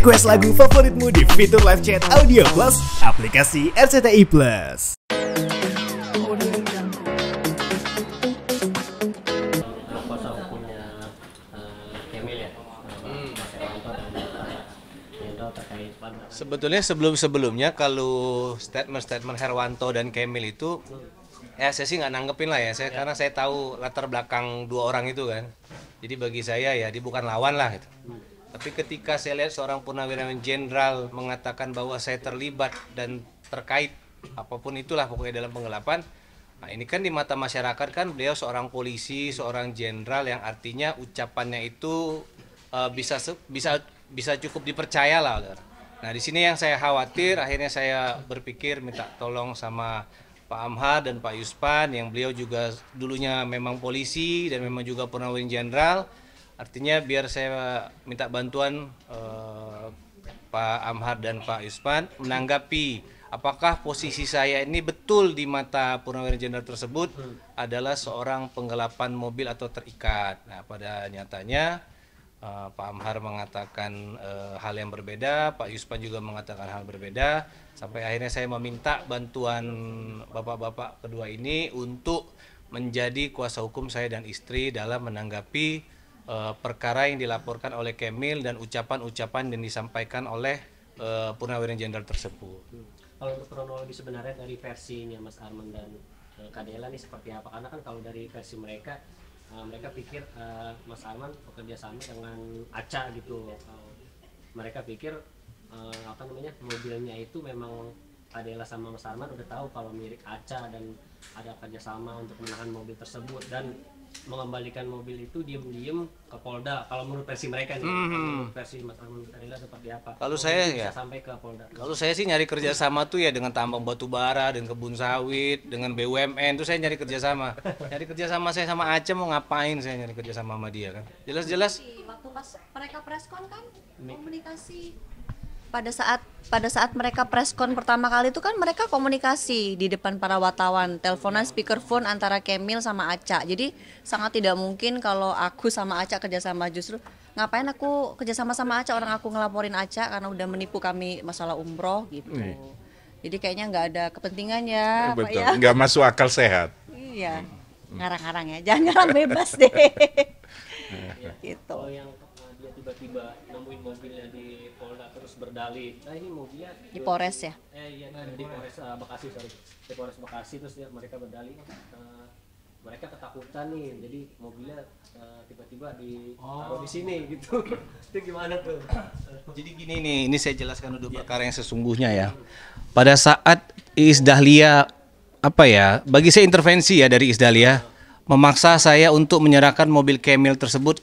Request lagu favoritmu di fitur live chat Audio Plus aplikasi RCTI Plus. Kuasa hukumnya Kemil ya, Mas Herwanto dan Jenderal terkait pada. Sebetulnya sebelumnya kalau statement Herwanto dan Kemil itu, saya sih nggak nanggepin lah ya, karena saya tahu latar belakang dua orang itu kan. Jadi bagi saya ya dia bukan lawan lah gitu. Tapi ketika saya lihat seorang purnawirawan jenderal mengatakan bahwa saya terlibat dan terkait apapun itulah pokoknya dalam penggelapan, nah ini kan di mata masyarakat kan beliau seorang polisi, seorang jenderal yang artinya ucapannya itu bisa cukup dipercaya lah. Nah di sini yang saya khawatir, akhirnya saya berpikir minta tolong sama Pak Amhar dan Pak Yuspan yang beliau juga dulunya memang polisi dan memang juga purnawirawan jenderal. Artinya biar saya minta bantuan Pak Amhar dan Pak Yuspan menanggapi apakah posisi saya ini betul di mata purnawirawan jenderal tersebut adalah seorang penggelapan mobil atau terikat. Nah pada nyatanya Pak Amhar mengatakan hal yang berbeda, Pak Yuspan juga mengatakan hal berbeda, sampai akhirnya saya meminta bantuan bapak-bapak kedua ini untuk menjadi kuasa hukum saya dan istri dalam menanggapi perkara yang dilaporkan oleh Kemil dan ucapan-ucapan yang disampaikan oleh purnawirawan jenderal tersebut. Kalau untuk kronologi sebenarnya dari versinya Mas Arman dan Kak Dela ini seperti apa? Karena kan kalau dari versi mereka, mereka pikir Mas Arman bekerja sama dengan Aca gitu. Mereka pikir mobilnya itu memang Kak Dela sama Mas Arman udah tahu kalau milik Aca dan ada kerjasama untuk menahan mobil tersebut dan mengembalikan mobil itu diem-diem ke Polda. Kalau menurut versi mereka nih, menurut versi Mas Arman Kak Dela seperti apa? Kalau saya ya sampai ke Polda. Kalau saya sih nyari kerjasama tuh ya dengan tambang batu bara, dengan kebun sawit, dengan BUMN tuh saya nyari kerjasama. Nyari kerjasama saya sama Aca mau ngapain saya nyari kerjasama sama dia kan? Jelas-jelas. Waktu pas mereka preskon kan komunikasi. Pada saat mereka preskon pertama kali itu kan mereka komunikasi di depan para wartawan, teleponan speakerphone antara Kemil sama Aca. Jadi sangat tidak mungkin kalau aku sama Aca kerjasama, justru ngapain aku kerjasama sama Aca, orang aku ngelaporin Aca karena udah menipu kami masalah umroh gitu. Jadi kayaknya nggak ada kepentingannya. Betul, Pak, ya? nggak masuk akal sehat. Iya, ngarang-ngarang ya, jangan ngarang bebas deh. Gitu. Kalau yang dia tiba-tiba nemuin mobilnya di Polda terus berdalih, nah ini mobilnya Di Polres ya? Iya, di Polres Bekasi, di Polres Bekasi terus ya, mereka berdalih, mereka ketakutan nih, jadi mobilnya tiba-tiba ditaruh di sini gitu. Itu gimana tuh? Jadi gini nih, ini saya jelaskan dulu perkara yang sesungguhnya ya. Pada saat Iis Dahlia bagi saya intervensi ya dari Iis Dahlia, memaksa saya untuk menyerahkan mobil Kemil tersebut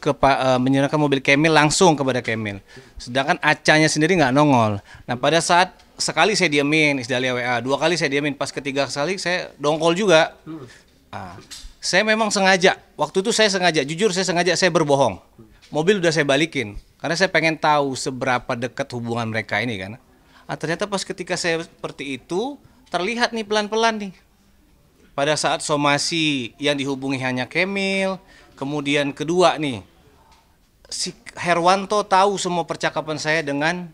menyerahkan mobil Kemil langsung kepada Kemil. Sedangkan Acanya sendiri nggak nongol. Nah pada saat sekali saya diamin Iis Dahlia WA, dua kali saya diamin, pas ketiga kali saya dongkol juga. Saya memang sengaja, waktu itu jujur saya sengaja saya berbohong. Mobil udah saya balikin, karena saya pengen tahu seberapa dekat hubungan mereka ini kan. Ternyata pas ketika saya seperti itu, terlihat nih pelan-pelan nih. Pada saat somasi yang dihubungi hanya Kemil, kemudian kedua nih, si Herwanto tahu semua percakapan saya dengan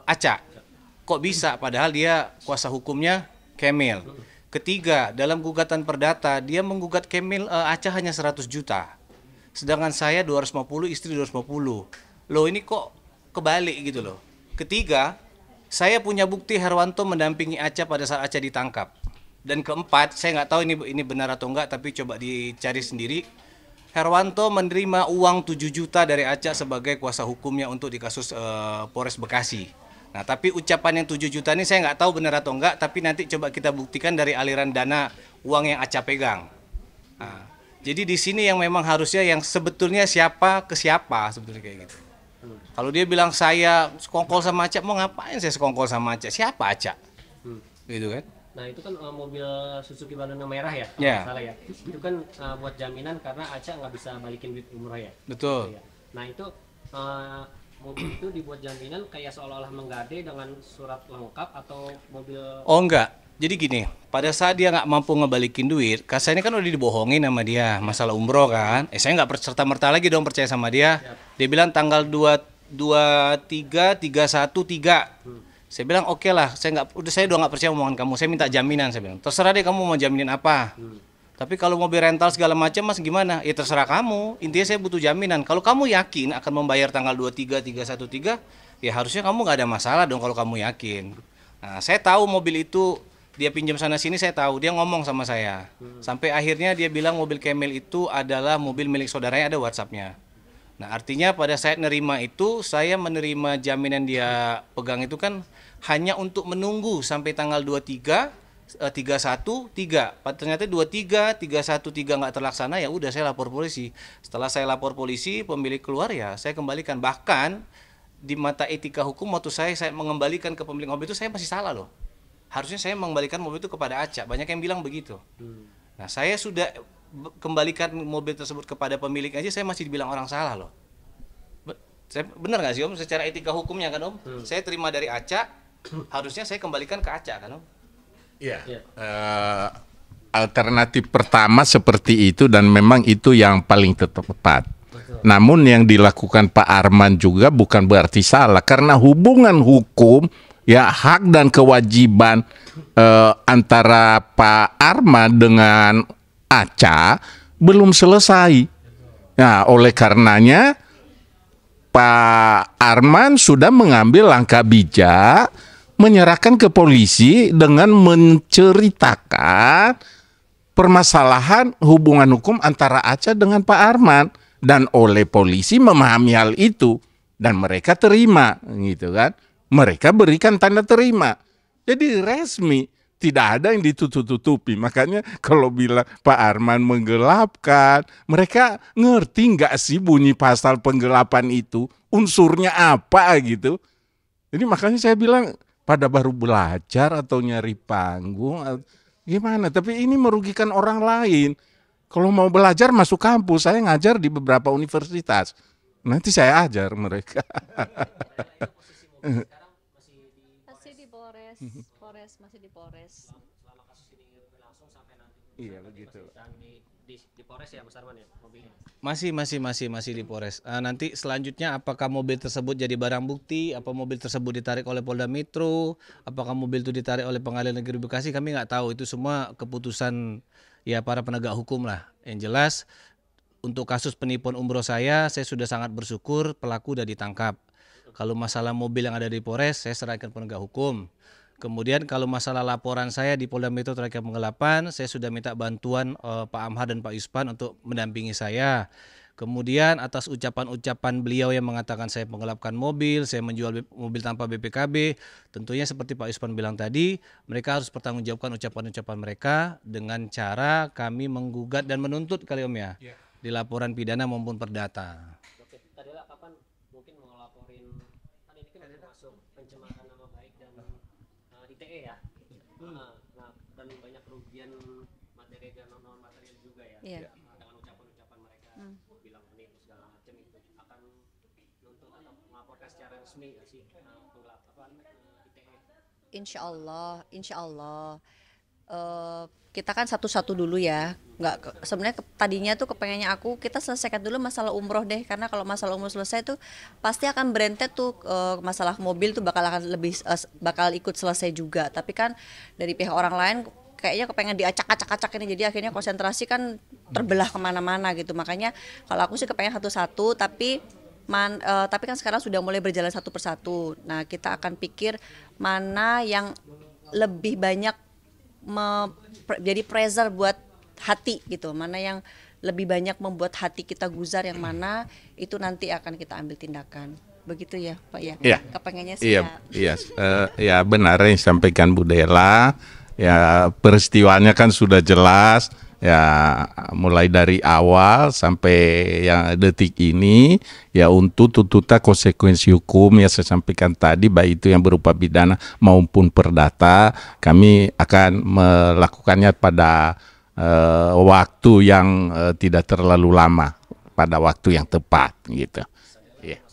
Aca. Kok bisa? Padahal dia kuasa hukumnya Kemil. Ketiga, dalam gugatan perdata dia menggugat Kemil Aca hanya 100 juta. Sedangkan saya 250, istri 250. Loh ini kok kebalik gitu loh. Ketiga, saya punya bukti Herwanto mendampingi Aca pada saat Aca ditangkap. Dan keempat, saya nggak tahu ini benar atau enggak, tapi coba dicari sendiri. Herwanto menerima uang 7 juta dari Aca sebagai kuasa hukumnya untuk di kasus Polres Bekasi. Nah, tapi ucapan yang 7 juta ini saya nggak tahu benar atau enggak, tapi nanti coba kita buktikan dari aliran dana uang yang Aca pegang. Nah, jadi di sini yang memang harusnya yang sebetulnya siapa ke siapa sebetulnya kayak gitu. Kalau dia bilang saya sekongkol sama Aca, mau ngapain saya sekongkol sama Aca? Siapa Aca? Gitu kan? Nah itu kan mobil Suzuki Baleno merah ya, kalau Yeah. nggak salah ya. Itu kan buat jaminan karena Aca nggak bisa balikin duit umroh ya. Betul. Nah itu mobil itu dibuat jaminan kayak seolah-olah menggade dengan surat lengkap atau mobil? Oh enggak. Jadi gini, pada saat dia nggak mampu ngebalikin duit, saya ini kan udah dibohongin sama dia masalah umroh kan. Saya nggak serta merta lagi dong percaya sama dia. Dia bilang tanggal 2 2331 Saya bilang oke lah, saya udah nggak percaya omongan kamu. Saya minta jaminan, saya bilang. Terserah deh kamu mau jaminin apa. Tapi kalau mobil rental segala macam Mas gimana? Ya terserah kamu. Intinya saya butuh jaminan. Kalau kamu yakin akan membayar tanggal 23313, ya harusnya kamu nggak ada masalah dong kalau kamu yakin. Nah, saya tahu mobil itu dia pinjam sana sini, saya tahu. Dia ngomong sama saya. Sampai akhirnya dia bilang mobil Camel itu adalah mobil milik saudaranya, ada WhatsApp-nya. Nah, artinya pada saat nerima itu, saya menerima jaminan dia pegang itu kan hanya untuk menunggu sampai tanggal 313. Ternyata 23313 nggak terlaksana, ya udah saya lapor polisi. Setelah saya lapor polisi, pemilik keluar ya saya kembalikan. Bahkan di mata etika hukum waktu saya mengembalikan ke pemilik mobil itu saya masih salah loh. Harusnya saya mengembalikan mobil itu kepada Aca. Banyak yang bilang begitu. Nah, saya sudah kembalikan mobil tersebut kepada pemilik aja saya masih dibilang orang salah loh. Saya benar nggak sih Om? Secara etika hukumnya kan Om, saya terima dari Aca, harusnya saya kembalikan ke Aca kan Om? Iya. Alternatif pertama seperti itu dan memang itu yang paling tepat. Namun yang dilakukan Pak Arman juga bukan berarti salah karena hubungan hukum ya hak dan kewajiban antara Pak Arman dengan Aca belum selesai. Nah, oleh karenanya Pak Arman sudah mengambil langkah bijak menyerahkan ke polisi dengan menceritakan permasalahan hubungan hukum antara Aca dengan Pak Arman dan oleh polisi memahami hal itu dan mereka terima gitu kan. Mereka berikan tanda terima. Jadi resmi, tidak ada yang ditutup-tutupi. Makanya kalau bilang Pak Arman menggelapkan, mereka ngerti nggak sih bunyi pasal penggelapan itu? Unsurnya apa gitu? Jadi makanya saya bilang, pada baru belajar atau nyari panggung, gimana? Tapi ini merugikan orang lain. Kalau mau belajar masuk kampus, saya ngajar di beberapa universitas. Nanti saya ajar mereka. Masih di Polres, masih di Polres. Selama kasus ini berlangsung sampai nanti. Iya begitu. Di Polres ya Mas Arman ya mobilnya. Masih di Polres. Nanti selanjutnya apakah mobil tersebut jadi barang bukti, apa mobil tersebut ditarik oleh Polda Metro, apakah mobil itu ditarik oleh Pengadilan Negeri Bekasi, kami nggak tahu. Itu semua keputusan ya para penegak hukum lah. Yang jelas untuk kasus penipuan umroh saya sudah sangat bersyukur pelaku sudah ditangkap. Kalau masalah mobil yang ada di Polres, saya serahkan penegak hukum. Kemudian kalau masalah laporan saya di Polda Metro terkait penggelapan, saya sudah minta bantuan Pak Amhar dan Pak Yuspan untuk mendampingi saya. Kemudian atas ucapan-ucapan beliau yang mengatakan saya menggelapkan mobil, saya menjual mobil tanpa BPKB, tentunya seperti Pak Yuspan bilang tadi, mereka harus pertanggungjawabkan ucapan-ucapan mereka dengan cara kami menggugat dan menuntut kali Om ya, di laporan pidana maupun perdata. Oke, Kadela kapan mungkin mau laporin, kan ini kan masuk pencemaran nama baik dan ITE ya. Nah, dan banyak kerugian materi dan non material juga ya. Iya. Dengan ucapan-ucapan mereka bilang penipu segala macam itu akan nuntut atau melaporkan secara resmi nggak sih ITE? Insya Allah. Kita kan satu-satu dulu ya. Sebenarnya tadinya tuh kepengennya kita selesaikan dulu masalah umroh deh, karena kalau masalah umroh selesai tuh pasti akan berentet tuh masalah mobil tuh bakal ikut selesai juga. Tapi kan dari pihak orang lain kayaknya kepengen diacak-acak ini, jadi akhirnya konsentrasi kan terbelah kemana-mana gitu. Makanya kalau aku sih kepengen satu-satu, tapi kan sekarang sudah mulai berjalan satu persatu. Nah, kita akan pikir mana yang lebih banyak jadi pressure buat hati gitu, mana yang lebih banyak membuat hati kita gusar, yang mana itu nanti akan kita ambil tindakan. Begitu ya Pak ya? Iya. Kepengennya sih ya benar yang disampaikan Bu Dela. Ya peristiwanya kan sudah jelas ya, mulai dari awal sampai yang detik ini ya, untuk tuntutan konsekuensi hukum ya saya sampaikan tadi, baik itu yang berupa pidana maupun perdata, kami akan melakukannya pada waktu yang tidak terlalu lama, pada waktu yang tepat gitu. Iya.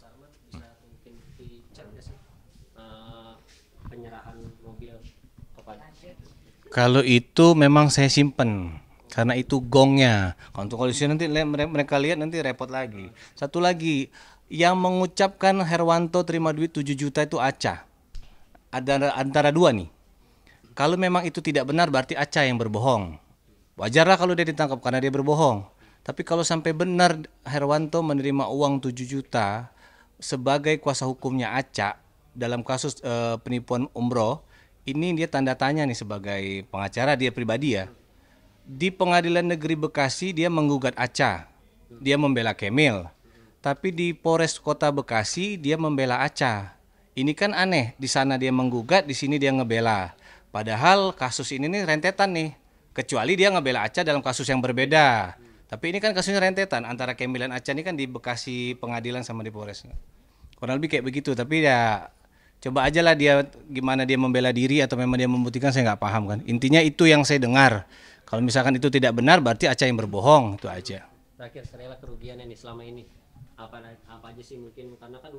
Kalau itu memang saya simpen karena itu gongnya. Kalau untuk polisi nanti mereka lihat nanti repot lagi. Satu lagi, Yang mengucapkan Herwanto terima duit 7 juta itu Aca. Ada antara dua nih. Kalau memang itu tidak benar berarti Aca yang berbohong. Wajarlah kalau dia ditangkap karena dia berbohong. Tapi kalau sampai benar Herwanto menerima uang 7 juta sebagai kuasa hukumnya Aca dalam kasus penipuan umroh, ini dia tanda tanya nih sebagai pengacara dia pribadi ya. Di Pengadilan Negeri Bekasi dia menggugat Aca. Dia membela Kemil. Tapi di Polres Kota Bekasi dia membela Aca. Ini kan aneh, di sana dia menggugat, di sini dia ngebela. Padahal kasus ini nih rentetan nih. Kecuali dia ngebela Aca dalam kasus yang berbeda. Tapi ini kan kasusnya rentetan antara Kemil dan Aca ini kan di Bekasi pengadilan sama di Polres. Kurang lebih kayak begitu, tapi ya coba aja lah dia gimana dia membela diri atau memang dia membuktikan, saya nggak paham kan. Intinya itu yang saya dengar. Kalau misalkan itu tidak benar berarti Aca yang berbohong, itu aja. Terakhir, Sarela kerugiannya nih selama ini apa aja sih mungkin karena kan